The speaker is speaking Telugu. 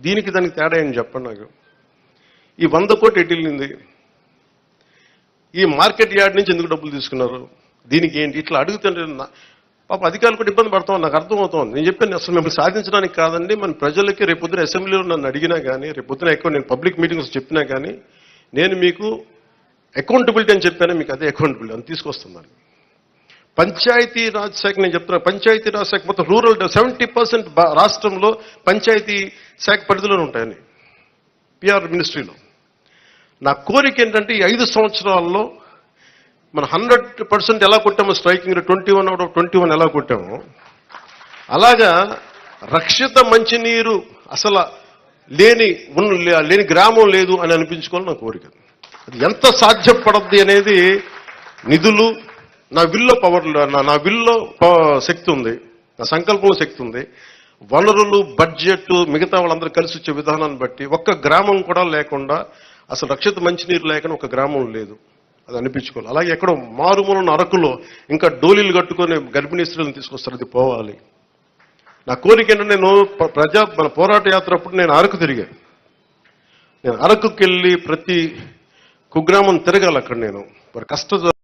దీనికి దానికి తేడా ఏం చెప్పండి నాకు. ఈ 100 కోట్లు ఎటు వెళ్ళింది? ఈ మార్కెట్ యార్డ్ నుంచి ఎందుకు డబ్బులు తీసుకున్నారు? దీనికి ఏంటి? ఇట్లా అడుగుతుంటే పాప అధికారులు కూడా ఇబ్బంది పడతామని నాకు అర్థమవుతోంది. నేను చెప్పాను అసలు మిమ్మల్ని సాధించడానికి కాదండి, మన ప్రజలకి రేపొద్దున అసెంబ్లీలో నన్ను అడిగినా కానీ, రేపొద్దున ఎక్కువ నేను పబ్లిక్ మీటింగ్స్ చెప్పినా కానీ, నేను మీకు అకౌంటబిలిటీ అని చెప్పాను, మీకు అదే అకౌంటబిలిటీ అని తీసుకొస్తున్నాను. పంచాయతీ రాజ్ శాఖ నేను చెప్తున్నా, పంచాయతీ రాజ్ శాఖ మొత్తం రూరల్ 70% రాష్ట్రంలో పంచాయతీ శాఖ పరిధిలోనే ఉంటాయని పిఆర్ మినిస్ట్రీలో. నా కోరిక ఏంటంటే ఈ 5 సంవత్సరాల్లో మనం 100% ఎలా కొట్టామో స్ట్రైకింగ్ 21 out of 21 ఎలా కొట్టామో, అలాగా రక్షిత మంచినీరు అసలు లేని గ్రామం లేదు అని అనిపించుకోవాలి నా కోరిక. అది ఎంత సాధ్యపడద్ది అనేది నిధులు, నా విల్లో పవర్, నా విల్లో శక్తి ఉంది, నా సంకల్పంలో శక్తి ఉంది, వనరులు, బడ్జెట్, మిగతా వాళ్ళందరూ కలిసి వచ్చే విధానాన్ని బట్టి ఒక్క గ్రామం కూడా లేకుండా, అసలు రక్షిత మంచినీరు లేకుండా ఒక గ్రామం లేదు, అది అనిపించుకోవాలి. అలాగే ఎక్కడో మారుమూలన్న అరకులో ఇంకా డోలీలు కట్టుకొని గర్భిణీ స్త్రీలను తీసుకొస్తారు, అది పోవాలి. నా కోరిక ఏంటంటే నేను మన పోరాట యాత్ర అప్పుడు నేను అరకు తిరిగాను. నేను అరకుకి వెళ్ళి ప్రతి కుగ్రామం తిరగాలి. అక్కడ నేను మరి